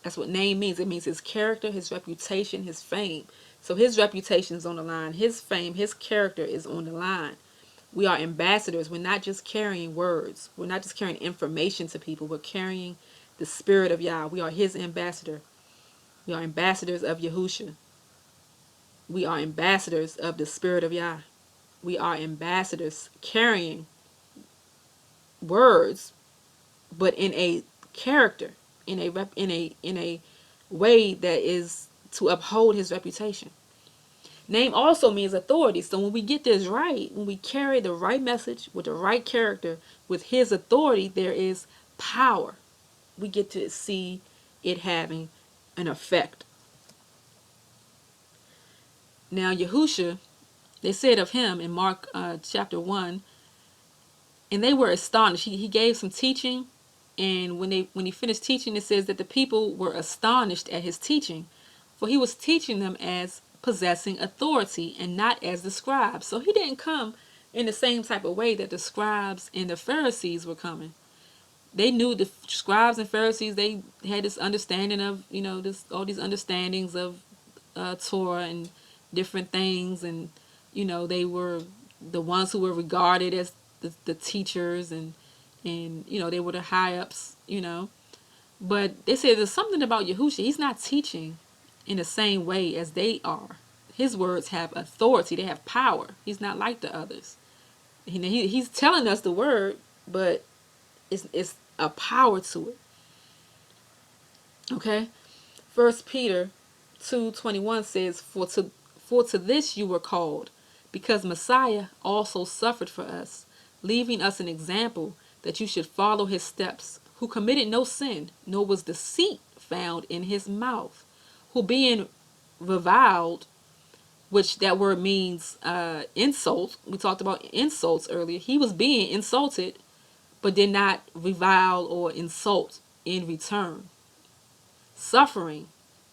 That's what name means. It means his character, his reputation, his fame. So his reputation is on the line. His fame, his character is on the line. We are ambassadors. We're not just carrying words. We're not just carrying information to people. We're carrying the spirit of Yah. We are his ambassador. We are ambassadors of Yahusha. We are ambassadors of the spirit of Yah. We are ambassadors carrying words, but in a character, in a way that is to uphold his reputation. Name also means authority. So when we get this right, when we carry the right message with the right character, with his authority, there is power. We get to see it having an effect. Now Yahusha, they said of him in Mark chapter 1, and they were astonished. He gave some teaching, and when he finished teaching, it says that the people were astonished at his teaching, for he was teaching them as possessing authority and not as the scribes. So he didn't come in the same type of way that the scribes and the Pharisees were coming. They knew, the scribes and Pharisees, they had this understanding of, all these understandings of Torah and different things, and they were the ones who were regarded as the teachers, and they were the high ups, but they said there's something about Yahushua. He's not teaching in the same way as they are. His words have authority. They have power. He's not like the others. He's telling us the word, but it's a power to it. Okay? 1 Peter 2:21 says, For to this you were called, because Messiah also suffered for us, leaving us an example that you should follow his steps, who committed no sin, nor was deceit found in his mouth, who being reviled, which that word means insult. We talked about insults earlier. He was being insulted, but did not revile or insult in return. Suffering,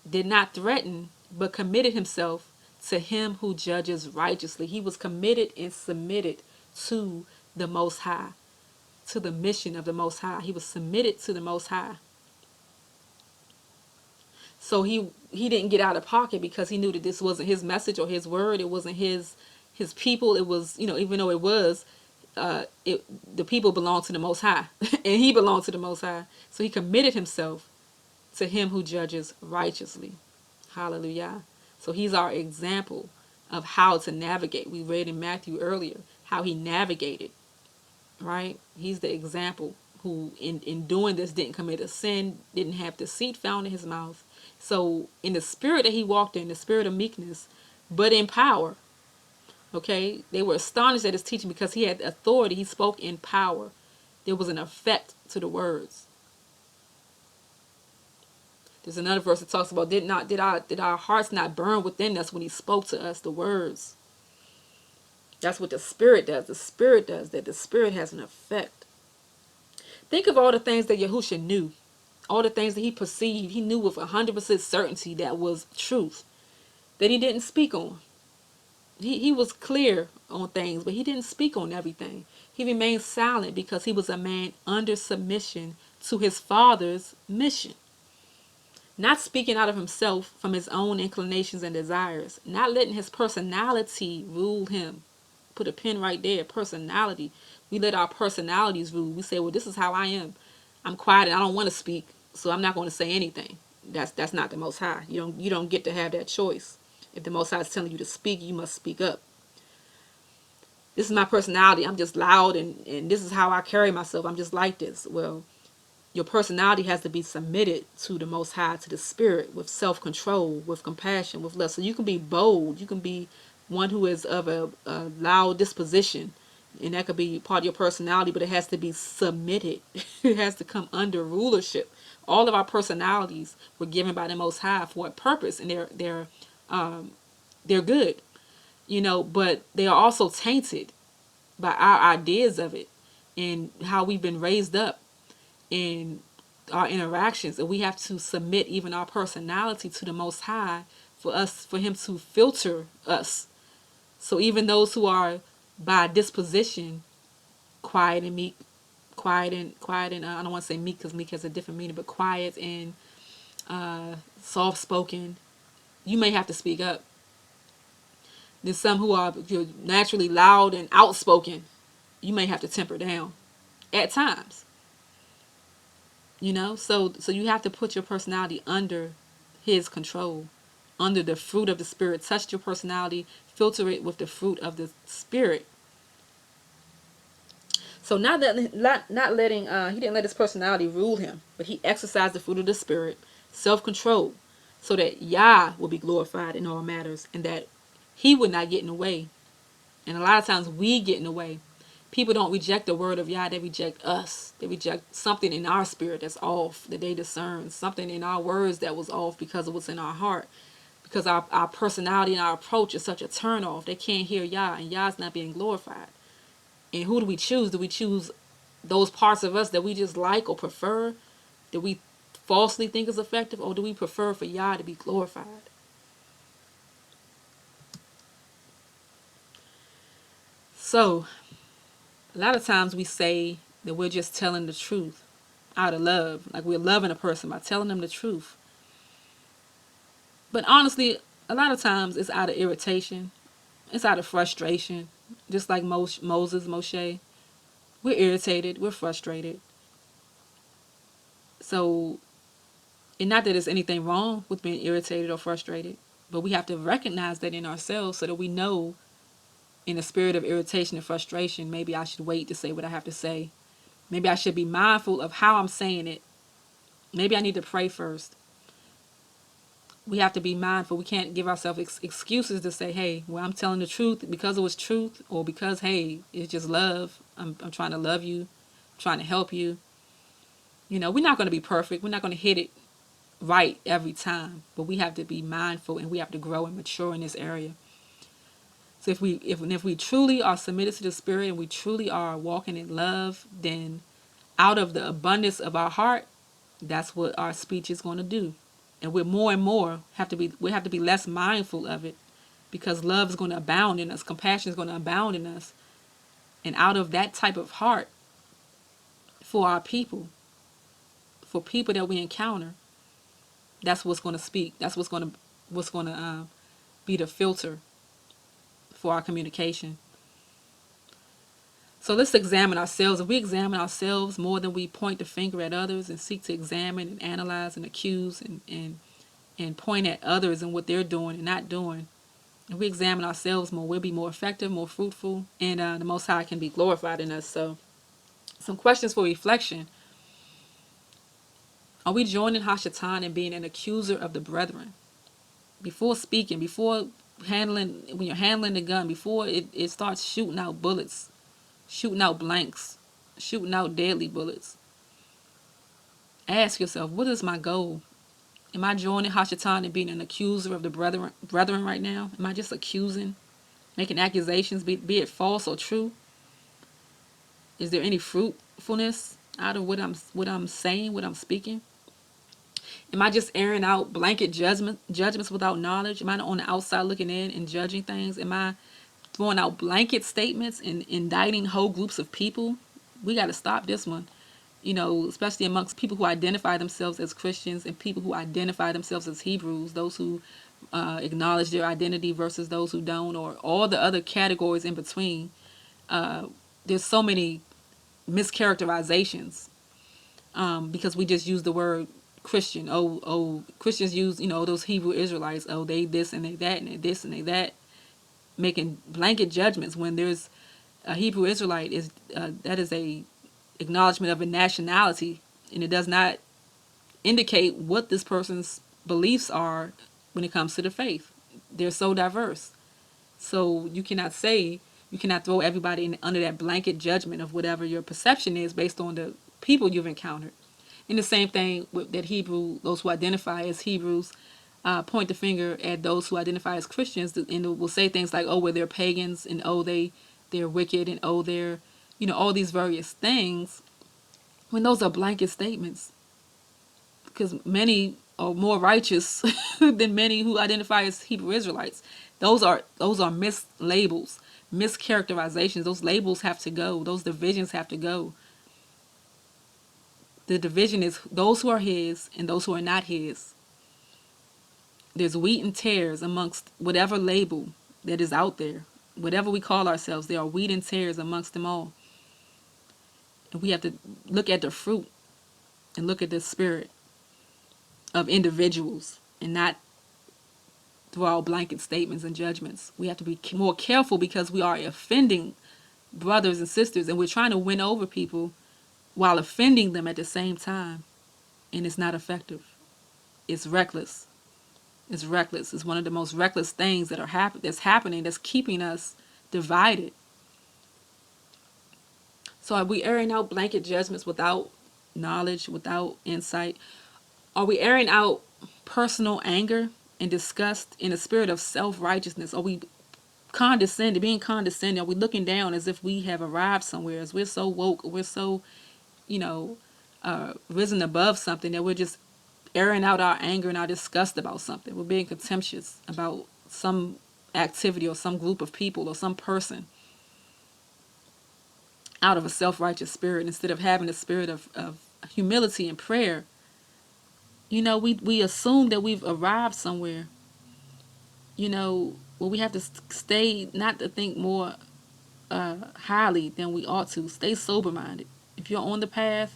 did not threaten, but committed himself to him who judges righteously. He was committed and submitted to the Most High, to the mission of the Most High. He was submitted to the Most High. So he didn't get out of pocket because he knew that this wasn't his message or his word. It wasn't his people. It was, even though it was, the people belonged to the Most High, and he belonged to the Most High. So he committed himself to him who judges righteously. Hallelujah. So he's our example of how to navigate. We read in Matthew earlier how he navigated, right? He's the example who in doing this didn't commit a sin, didn't have deceit found in his mouth. So in the spirit that he walked in, the spirit of meekness, but in power, okay? They were astonished at his teaching because he had authority. He spoke in power. There was an effect to the words. There's another verse that talks about did our hearts not burn within us when he spoke to us the words. That's what the Spirit does. The Spirit does that. The Spirit has an effect. Think of all the things that Yahushua knew, all the things that he perceived. He knew with 100% certainty that was truth, that he didn't speak on. He was clear on things, but he didn't speak on everything. He remained silent because he was a man under submission to his Father's mission. Not speaking out of himself from his own inclinations and desires. Not letting his personality rule him. Put a pin right there. Personality. We let our personalities rule. We say, well, this is how I am. I'm quiet and I don't want to speak, so I'm not going to say anything. That's not the Most High. You don't get to have that choice. If the Most High is telling you to speak, you must speak up. This is my personality. I'm just loud and this is how I carry myself. I'm just like this. Well, your personality has to be submitted to the Most High, to the Spirit, with self-control, with compassion, with love. So you can be bold. You can be one who is of a loud disposition, and that could be part of your personality, but it has to be submitted. It has to come under rulership. All of our personalities were given by the Most High for a purpose, and they're good, but they are also tainted by our ideas of it and how we've been raised up in our interactions, and we have to submit even our personality to the Most High for him to filter us. So even those who are by disposition quiet and meek, quiet and I don't want to say meek because meek has a different meaning, but quiet and soft-spoken, you may have to speak up. There's some who are naturally loud and outspoken. You may have to temper down at times. So you have to put your personality under his control, under the fruit of the Spirit. Touch your personality, filter it with the fruit of the Spirit. So not letting he didn't let his personality rule him, but he exercised the fruit of the Spirit, self-control, so that Yah will be glorified in all matters, and that he would not get in the way. And a lot of times we get in the way. People don't reject the word of Yah, they reject us. They reject something in our spirit that's off, that they discern. Something in our words that was off because of what's in our heart. Because our personality and our approach is such a turn-off. They can't hear Yah, and Yah's not being glorified. And who do we choose? Do we choose those parts of us that we just like or prefer, that we falsely think is effective, or do we prefer for Yah to be glorified? So, a lot of times we say that we're just telling the truth out of love, like we're loving a person by telling them the truth. But honestly, a lot of times it's out of irritation, it's out of frustration, just like Moshe. We're irritated, we're frustrated. So, and not that there's anything wrong with being irritated or frustrated, but we have to recognize that in ourselves so that we know, in a spirit of irritation and frustration, maybe I should wait to say what I have to say. Maybe I should be mindful of how I'm saying it. Maybe I need to pray first. We have to be mindful. We can't give ourselves excuses to say, hey, well, I'm telling the truth because it was truth, or because, hey, it's just love. I'm trying to love you. I'm trying to help you. We're not going to be perfect. We're not going to hit it right every time, but we have to be mindful, and we have to grow and mature in this area. So if we truly are submitted to the Spirit, and we truly are walking in love, then out of the abundance of our heart, that's what our speech is going to do. And we're more and more we have to be less mindful of it, because love is going to abound in us, compassion is going to abound in us, and out of that type of heart for our people, for people that we encounter, that's what's going to speak. That's what's going to be the filter for our communication. So let's examine ourselves. If we examine ourselves more than we point the finger at others and seek to examine and analyze and accuse and point at others and what they're doing and not doing, if we examine ourselves more, we'll be more effective, more fruitful, and the Most High can be glorified in us. So, some questions for reflection. Are we joining Hashatan in being an accuser of the brethren? Before speaking, before handling, when you're handling the gun, before it starts shooting out bullets, shooting out blanks, shooting out deadly bullets, ask yourself, what is my goal? Am I joining Hashatan and being an accuser of the brethren right now? Am I just accusing, making accusations, be it false or true? Is there any fruitfulness out of what I'm saying, what I'm speaking? Am I just airing out blanket judgments without knowledge? Am I on the outside looking in and judging things? Am I throwing out blanket statements and indicting whole groups of people? We got to stop this one. Especially amongst people who identify themselves as Christians and people who identify themselves as Hebrews, those who acknowledge their identity versus those who don't, or all the other categories in between. There's so many mischaracterizations because we just use the word Christian. Christians use, those Hebrew Israelites. Oh, they this and they that and they this and they that, making blanket judgments when there's a Hebrew Israelite that is a acknowledgement of a nationality, and it does not indicate what this person's beliefs are when it comes to the faith. They're so diverse. So you cannot throw everybody under that blanket judgment of whatever your perception is based on the people you've encountered. And the same thing with that those who identify as Hebrews, point the finger at those who identify as Christians, and will say things like, oh, well, they're pagans, and oh, they're wicked, and oh, they're, all these various things, when those are blanket statements. Because many are more righteous than many who identify as Hebrew Israelites. Those are mislabels, mischaracterizations. Those labels have to go. Those divisions have to go. The division is those who are his and those who are not his. There's wheat and tares amongst whatever label that is out there. Whatever we call ourselves, there are wheat and tares amongst them all. And we have to look at the fruit and look at the spirit of individuals and not throw out blanket statements and judgments. We have to be more careful because we are offending brothers and sisters, and we're trying to win over people while offending them at the same time. And it's not effective. It's reckless. It's reckless. It's one of the most reckless things that that's happening, that's keeping us divided. So are we airing out blanket judgments without knowledge, without insight? Are we airing out personal anger and disgust in a spirit of self-righteousness? Are we being condescending? Are we looking down as if we have arrived somewhere, as we're so woke, we're so, you know, risen above something, that we're just airing out our anger and our disgust about something? We're being contemptuous about some activity or some group of people or some person out of a self-righteous spirit, instead of having a spirit of humility and prayer. We assume that we've arrived somewhere, well, we have to stay, not to think more highly than we ought to. Stay sober-minded. If you're on the path,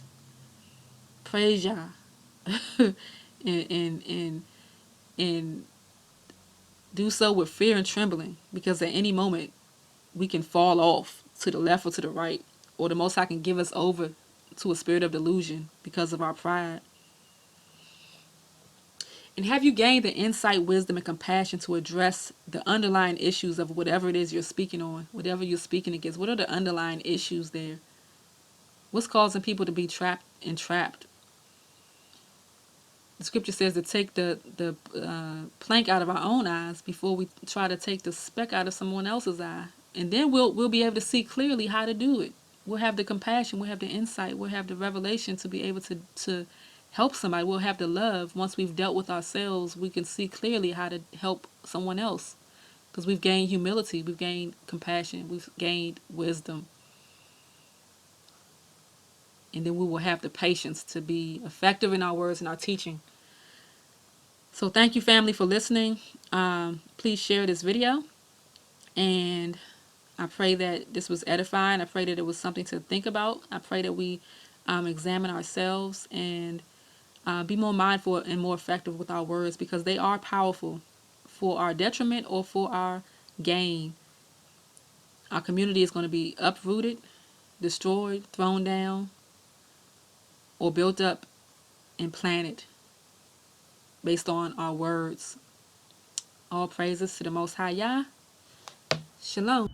praise Yah. and do so with fear and trembling, because at any moment we can fall off to the left or to the right, or the Most High can give us over to a spirit of delusion because of our pride. And have you gained the insight, wisdom, and compassion to address the underlying issues of whatever it is you're speaking on, whatever you're speaking against? What are the underlying issues there? What's causing people to be entrapped? The scripture says to take the plank out of our own eyes before we try to take the speck out of someone else's eye. And then we'll be able to see clearly how to do it. We'll have the compassion, we'll have the insight, we'll have the revelation to be able to help somebody. We'll have the love. Once we've dealt with ourselves, we can see clearly how to help someone else, because we've gained humility, we've gained compassion, we've gained wisdom. And then we will have the patience to be effective in our words and our teaching. So thank you, family, for listening. Please share this video. And I pray that this was edifying. I pray that it was something to think about. I pray that we examine ourselves and be more mindful and more effective with our words, because they are powerful for our detriment or for our gain. Our community is going to be uprooted, destroyed, thrown down, or built up and planted based on our words. All praises to the Most High Yah. Shalom.